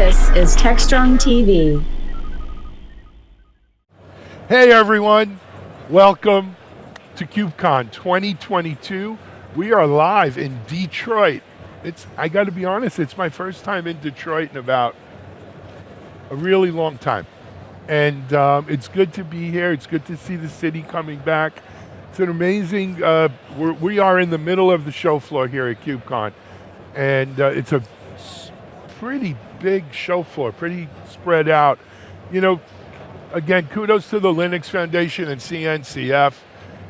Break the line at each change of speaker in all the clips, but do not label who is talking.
This is TechStrong TV.
Hey everyone, welcome to KubeCon 2022. We are live in Detroit. I gotta be honest, it's my first time in Detroit in about a really long time. And it's good to be here, it's good to see the city coming back. It's an amazing, we are in the middle of the show floor here at KubeCon. And it's a pretty big show floor, pretty spread out. You know, again, kudos to the Linux Foundation and CNCF.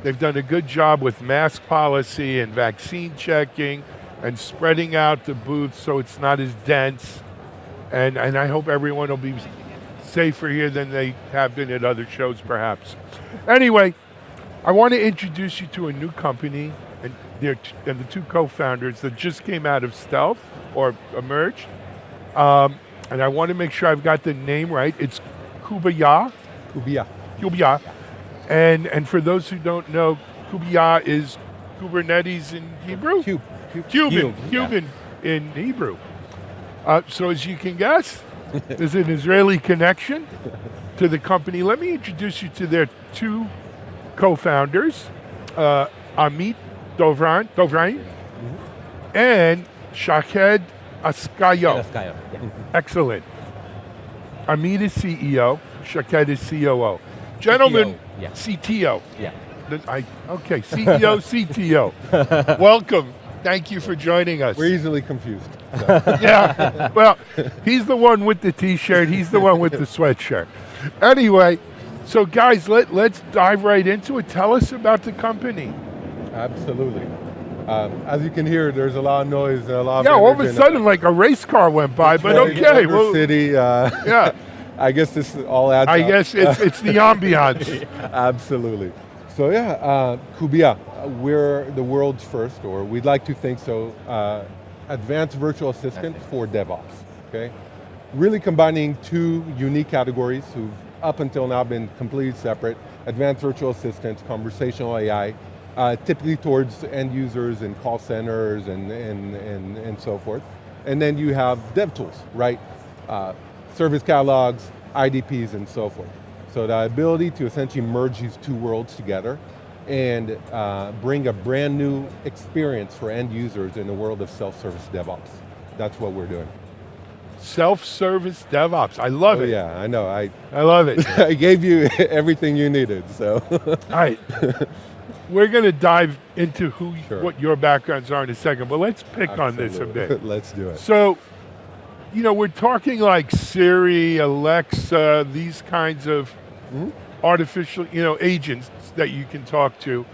They've done a good job with mask policy and vaccine checking and spreading out the booths so it's not as dense. And I hope everyone will be safer here than they have been at other shows perhaps. Anyway, I want to introduce you to a new company and the two co-founders that just came out of stealth or emerged. And I want to make sure I've got the name right. It's Kubiya. Kubiya. And for those who don't know, Kubiya is Kubernetes in Hebrew? Cuban in Hebrew. So as you can guess, there's an Israeli connection to the company. Let me introduce you to their two co-founders, Amit Govrin and Shaked Askayo. Excellent. Amit is CEO, Shaked is COO. Gentlemen, CTO.
Yeah.
Okay, CEO, CTO. Welcome. Thank you for joining us.
We're easily confused. So.
Yeah, well, he's the one with the t-shirt, he's the one with the sweatshirt. Anyway, so guys, let's dive right into it. Tell us about the company.
Absolutely. As you can hear, there's a lot of noise and a lot of
Yeah, all of a sudden like a race car went by, but okay.
Well, city,
yeah.
I guess this all adds
I
up.
guess it's the ambiance.
Absolutely. So yeah, Kubiya, we're the world's first, or we'd like to think so, advanced virtual assistant for DevOps, okay? Really combining two unique categories who've up until now been completely separate, advanced virtual assistants, conversational AI, typically towards end users and call centers and so forth. And then you have dev tools, right? Service catalogs, IDPs and so forth. So the ability to essentially merge these two worlds together and bring a brand new experience for end users in the world of self-service DevOps. That's what we're doing.
Self-service DevOps, I love it.
Yeah, I know, I
love it.
I gave you everything you needed, so.
All right, we're going to dive into what your backgrounds are in a second, but let's pick on this a bit.
Let's do it.
So, you know, we're talking like Siri, Alexa, these kinds of artificial, agents that you can talk to.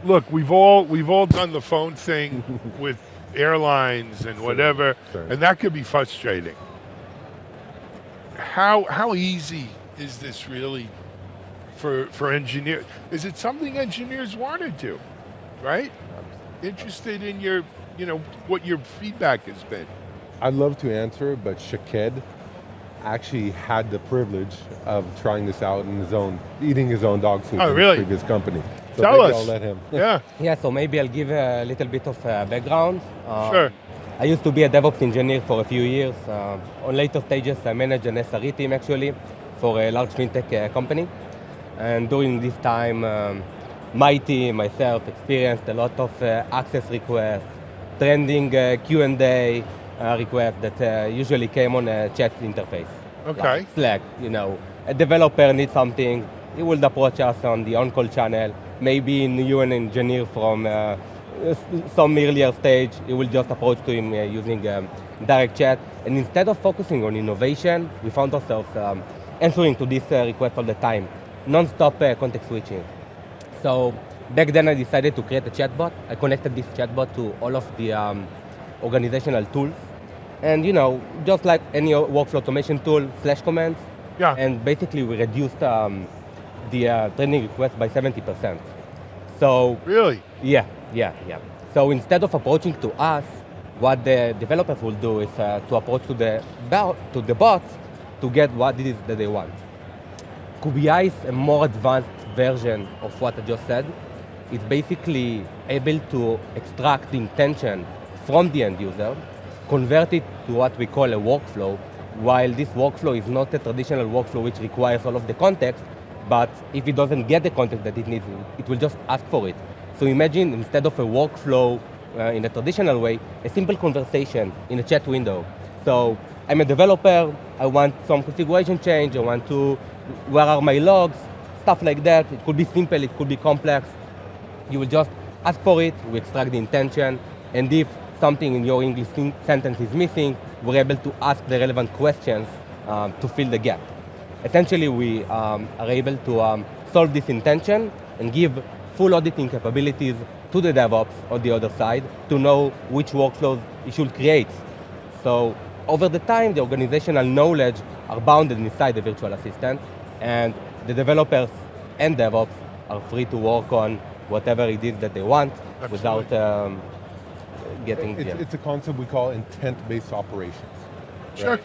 Look, we've all done the phone thing with airlines and whatever, and that could be frustrating. How easy is this really for engineers? Is it something engineers want to do, right? Interested in your, what your feedback has been.
I'd love to answer, but Shaked actually had the privilege of trying this out in his own, eating his own dog food in his previous company. So
Tell us.
I'll let him.
Yeah, so maybe I'll give a little bit of background.
Sure.
I used to be a DevOps engineer for a few years. On later stages, I managed an SRE team actually for a large fintech company. And during this time, my team, myself, experienced a lot of access requests, trending Q&A requests that usually came on a chat interface.
Okay.
Like Slack, a developer needs something, he will approach us on the on-call channel, maybe you an engineer from some earlier stage, he will just approach to him using direct chat. And instead of focusing on innovation, we found ourselves answering to this request all the time, non-stop context switching. So back then I decided to create a chatbot. I connected this chatbot to all of the organizational tools. And just like any workflow automation tool, flash commands.
Yeah.
And basically we reduced the training request by 70%. So
Really?
Yeah. So instead of approaching to us, what the developers will do is to approach to the bots to get what it is that they want. Kubiya is a more advanced version of what I just said. It's basically able to extract the intention from the end user, convert it to what we call a workflow, while this workflow is not a traditional workflow which requires all of the context, but if it doesn't get the context that it needs, it will just ask for it. So imagine instead of a workflow in a traditional way, a simple conversation in a chat window. So I'm a developer, I want some configuration change, where are my logs, stuff like that. It could be simple, it could be complex. You will just ask for it, we extract the intention, and if something in your English sentence is missing, we're able to ask the relevant questions to fill the gap. Essentially, we are able to solve this intention and give full auditing capabilities to the DevOps on the other side to know which workflows it should create. So over the time, the organizational knowledge are bounded inside the virtual assistant, and the developers and DevOps are free to work on whatever it is that they want.
Absolutely.
Without getting...
It's a concept we call intent-based operations.
Sure.
Right?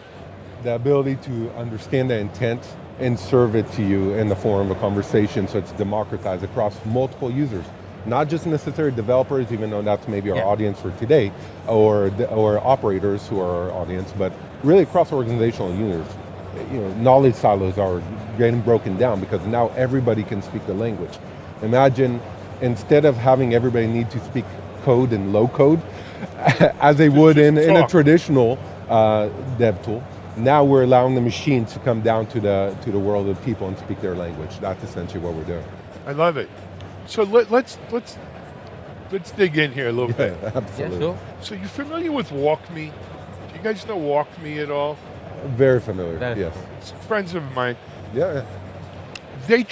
The ability to understand the intent and serve it to you in the form of a conversation, so it's democratized across multiple users. Not just necessarily developers, even though that's maybe our audience for today, or operators who are our audience, but really across organizational units. You know, knowledge silos are getting broken down because now everybody can speak the language. Imagine, instead of having everybody need to speak code and low code, as they would in a traditional dev tool, now we're allowing the machines to come down to the world of people and speak their language. That's essentially what we're doing.
I love it. So let's dig in here a little bit.
Absolutely.
Yeah, sure.
So you're familiar with WalkMe? Do you guys know WalkMe at all?
Very familiar,
Very
yes.
It's friends of mine.
Yeah.
They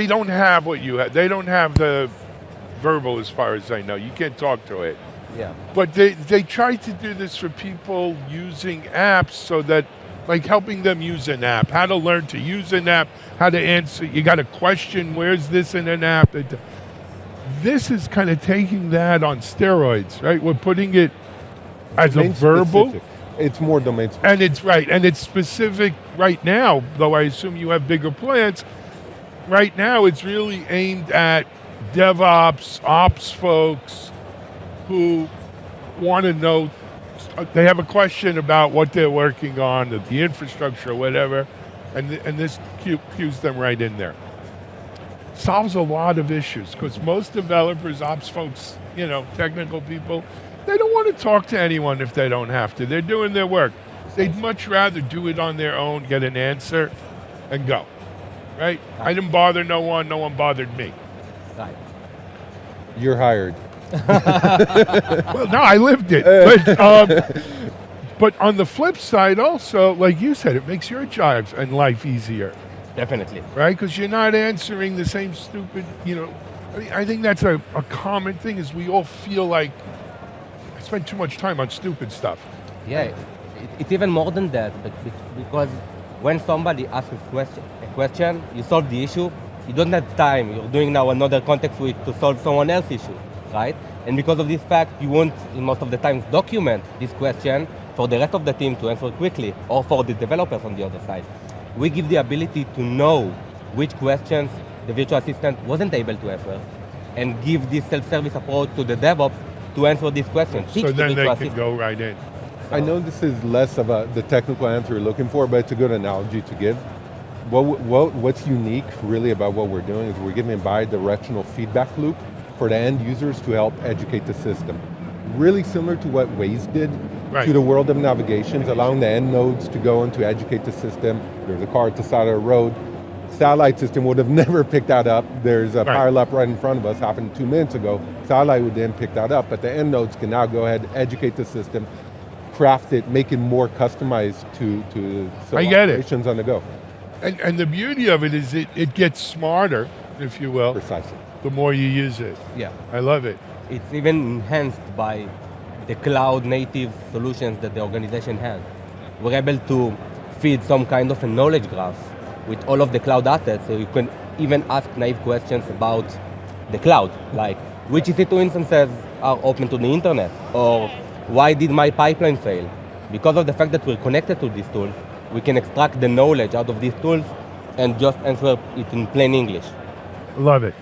don't have what you have. They don't have the verbal as far as I know. You can't talk to it.
Yeah.
But they try to do this for people using apps so that, like helping them use an app, how to learn to use an app, how to answer, you got a question, where's this in an app? This is kind of taking that on steroids, right? We're putting it as a
Domain
verbal.
specific. It's more domain specific.
And it's right, and it's specific right now, though I assume you have bigger plans. Right now, it's really aimed at DevOps, ops folks who want to know, they have a question about what they're working on, the infrastructure or whatever, and this cues them right in there. Solves a lot of issues, because most developers, ops folks, you know, technical people, they don't want to talk to anyone if they don't have to. They're doing their work. They'd much rather do it on their own, get an answer, and go, right? I didn't bother no one bothered me.
Right.
You're hired.
Well, no, I lived it. But on the flip side also, like you said, it makes your job and life easier,
Definitely.
right? Because you're not answering the same stupid, you know, I think that's a common thing is we all feel like I spend too much time on stupid stuff.
Yeah, it's even more than that, but because when somebody asks a question, you solve the issue, you don't have time, you're doing now another context switch to solve someone else's issue, right? And because of this fact, you won't, in most of the times, document this question for the rest of the team to answer quickly, or for the developers on the other side. We give the ability to know which questions the virtual assistant wasn't able to answer, and give this self-service approach to the DevOps to answer these questions.
So then they can go right in.
I know this is less of the technical answer you're looking for, but it's a good analogy to give. What's unique really about what we're doing is we're giving a bi-directional feedback loop for the end users to help educate the system. Really similar to what Waze did to the world of navigations, allowing the end nodes to go and to educate the system. There's a car at the side of the road. Satellite system would have never picked that up. There's a power lap right in front of us, happened 2 minutes ago. Satellite would then pick that up, but the end nodes can now go ahead, educate the system, craft it, make it more customized to operations on the go.
And the beauty of it is it gets smarter, if you will,
Precisely.
the more you use it.
Yeah.
I love it.
It's even enhanced by the cloud native solutions that the organization has. We're able to feed some kind of a knowledge graph with all of the cloud assets, so you can even ask naive questions about the cloud, like which EC2 instances are open to the internet, or why did my pipeline fail? Because of the fact that we're connected to these tools, we can extract the knowledge out of these tools and just answer it in plain English.
Love it.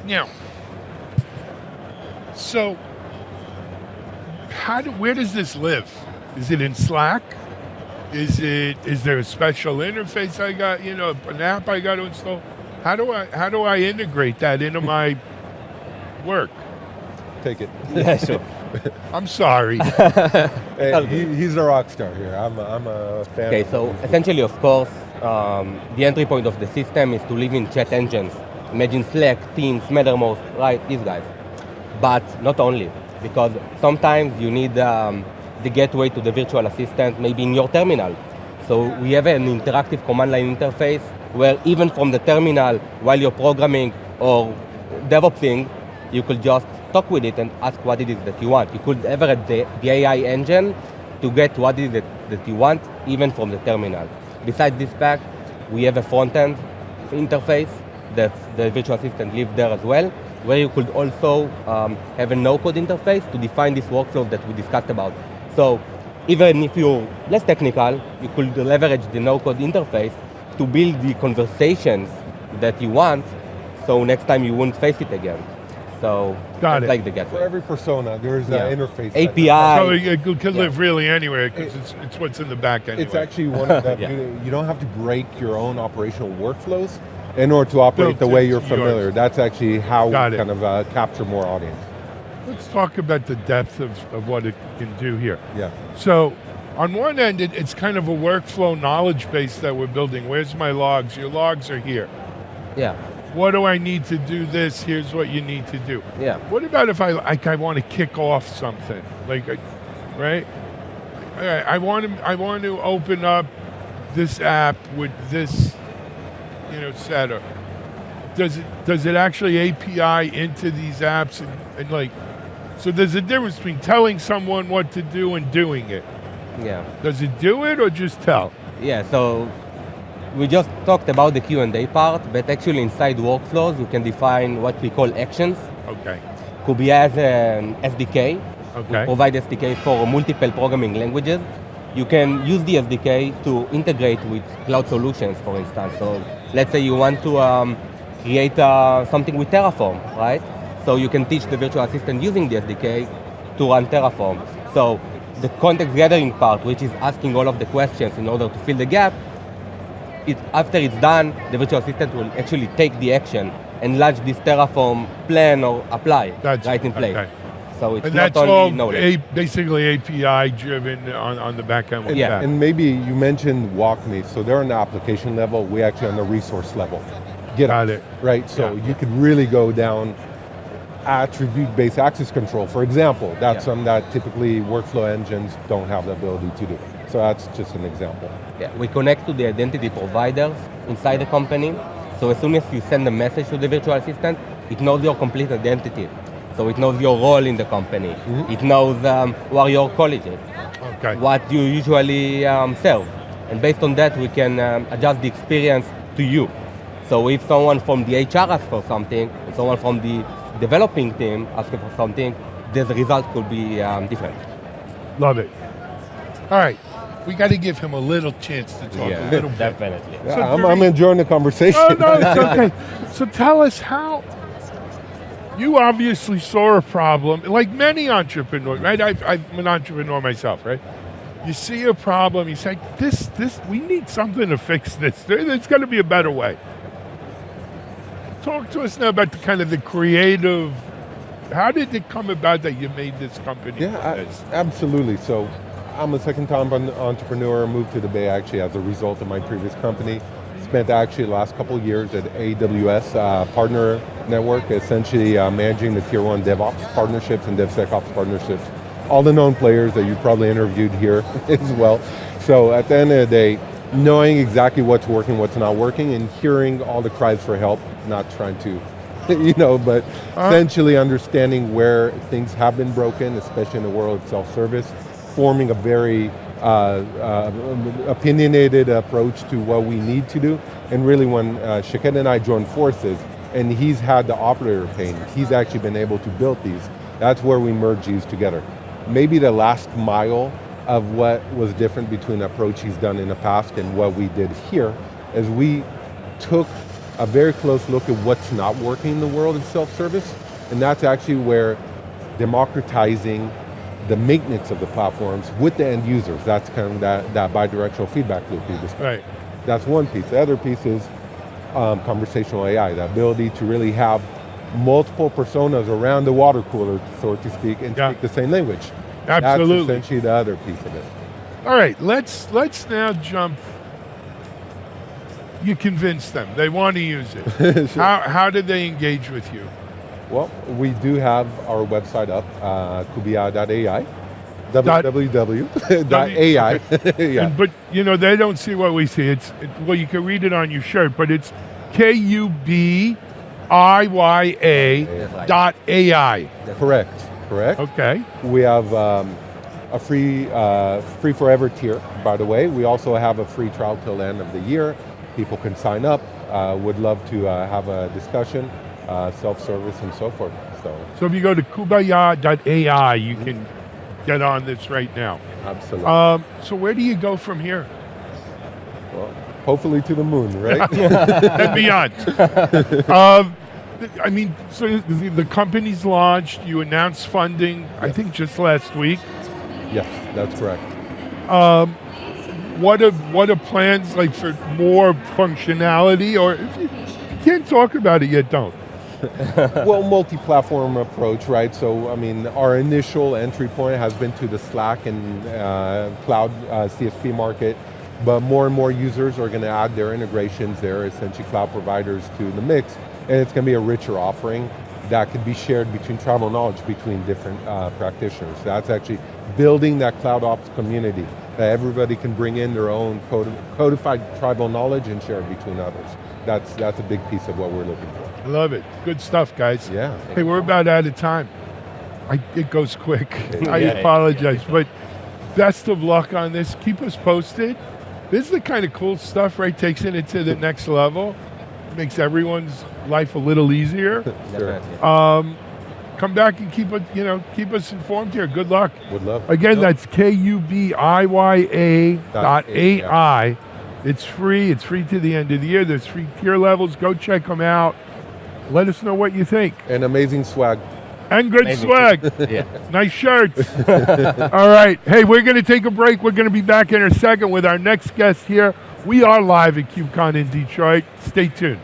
Now, so where does this live? Is it in Slack? Is there a special interface I got, an app I got to install? How do I integrate that into my work?
Take it.
Yeah, sure.
I'm sorry.
Hey, he's a rock star here. I'm a fan.
Okay, so essentially, of course, the entry point of the system is to live in chat engines. Imagine Slack, Teams, Mattermost, right? These guys. But not only, because sometimes you need the gateway to the virtual assistant, maybe in your terminal. So we have an interactive command line interface where even from the terminal, while you're programming or DevOpsing, you could just talk with it and ask what it is that you want. You could leverage the AI engine to get what it is that you want, even from the terminal. Besides this fact, we have a front-end interface that the virtual assistant lives there as well, where you could also have a no-code interface to define these workflows that we discussed about. So even if you're less technical, you could leverage the no-code interface to build the conversations that you want, so next time you won't face it again. So
Got
it's
it.
like the
For
gateway.
every persona, there's an interface.
API.
So it could live really anywhere because it's what's in the back anyway.
It's actually one of the,
Yeah.
you don't have to break your own operational workflows in order to operate
Built
the way
into
you're familiar.
yours.
That's actually how
Got
we
it.
kind of capture more audience.
Let's talk about the depth of what it can do here.
Yeah.
So on one end, it's kind of a workflow knowledge base that we're building. Where's my logs? Your logs are here.
Yeah,
What do I need to do this? Here's what you need to do.
yeah.
What about if I want to kick off something, right? All right, I want to open up this app with this, setup. Does it actually API into these apps and so there's a difference between telling someone what to do and doing it.
Yeah.
Does it do it or just tell?
Yeah, so we just talked about the Q&A part, but actually inside workflows, you can define what we call actions.
Okay.
Kubiya has an SDK.
Okay.
We provide SDK for multiple programming languages. You can use the SDK to integrate with cloud solutions, for instance. So let's say you want to create something with Terraform, right? So you can teach the virtual assistant using the SDK to run Terraform. So the context gathering part, which is asking all of the questions in order to fill the gap, after it's done, the virtual assistant will actually take the action and launch this Terraform plan or apply right in place.
Okay.
So it's
And
not
that's
only
all
knowledge.
basically API driven on the back end with
Yeah.
that.
And maybe you mentioned WalkMe, so they're on the application level, we actually on the resource level.
Got it.
Right, so
Yeah.
you could really go down attribute-based access control, for example. That's
Yeah.
something that typically workflow engines don't have the ability to do. So that's just an example.
Yeah, we connect to the identity providers inside the company. So as soon as you send a message to the virtual assistant, it knows your complete identity. So it knows your role in the company. It knows who are your colleagues,
Okay.
what you usually serve. And based on that, we can adjust the experience to you. So if someone from the HR asks for something, and someone from the developing team asking for something, the result could be different.
Love it. All right. We got to give him a little chance to talk a little bit.
Definitely.
Yeah,
So
I'm enjoying the conversation.
Oh, no, it's okay. So tell us how, you obviously saw a problem, like many entrepreneurs, right? I'm an entrepreneur myself, right? You see a problem, you say, we need something to fix this. There's got to be a better way. Talk to us now about the creative, how did it come about that you made this company?
Yeah, absolutely. So I'm a second-time entrepreneur, moved to the Bay actually as a result of my previous company. Spent actually the last couple of years at AWS Partner Network, essentially managing the Tier 1 DevOps partnerships and DevSecOps partnerships. All the known players that you probably interviewed here as well. So at the end of the day, knowing exactly what's working, what's not working, and hearing all the cries for help, not trying to, but essentially understanding where things have been broken, especially in the world of self-service, forming a very opinionated approach to what we need to do. And really when Shaked and I joined forces, and he's had the operator pain, he's actually been able to build these. That's where we merge these together. Maybe the last mile of what was different between the approach he's done in the past and what we did here is we took a very close look at what's not working in the world of self-service, and that's actually where democratizing the maintenance of the platforms with the end users. That's kind of that bi-directional feedback loop you described.
Right.
That's one piece. The other piece is conversational AI, the ability to really have multiple personas around the water cooler, so to speak, and speak the same language.
Absolutely.
That's essentially the other piece of it.
All right, let's now jump. You convince them. They want to use it.
Sure.
How do they engage with you?
Well, we do have our website up, Kubiya.ai, www.ai. Yeah.
But they don't see what we see. Well, you can read it on your shirt, but it's KUBIYA.ai.
Correct.
Okay.
We have a free forever tier, by the way. We also have a free trial till the end of the year. People can sign up. Would love to have a discussion, self-service and so forth.
So if you go to Kubiya.ai, you can get on this right now.
Absolutely.
So where do you go from here?
Well, hopefully to the moon, right?
And beyond. So the company's launched, you announced funding, yes. I think just last week.
Yes, that's correct.
What are plans like for more functionality, or if you can't talk about it yet, don't?
Well, multi-platform approach, right? So, our initial entry point has been to the Slack and cloud CSP market, but more and more users are going to add their integrations, their essentially cloud providers to the mix, and it's going to be a richer offering that could be shared between tribal knowledge between different practitioners. That's actually building that cloud ops community that everybody can bring in their own codified tribal knowledge and share it between others. That's a big piece of what we're looking for.
I love it. Good stuff, guys.
Yeah.
Hey, we're about out of time. It goes quick. I apologize, but best of luck on this. Keep us posted. This is the kind of cool stuff, right? Takes it to the next level. Makes everyone's life a little easier.
Sure.
Come back and keep us informed here. Good luck.
Would love.
Again, that's KUBIYA.ai. It's free. It's free to the end of the year. There's free tier levels. Go check them out. Let us know what you think.
And amazing swag.
And good
Amazing.
swag.
Yeah.
Nice shirts. All right. Hey, we're going to take a break. We're going to be back in a second with our next guest here. We are live at KubeCon in Detroit. Stay tuned.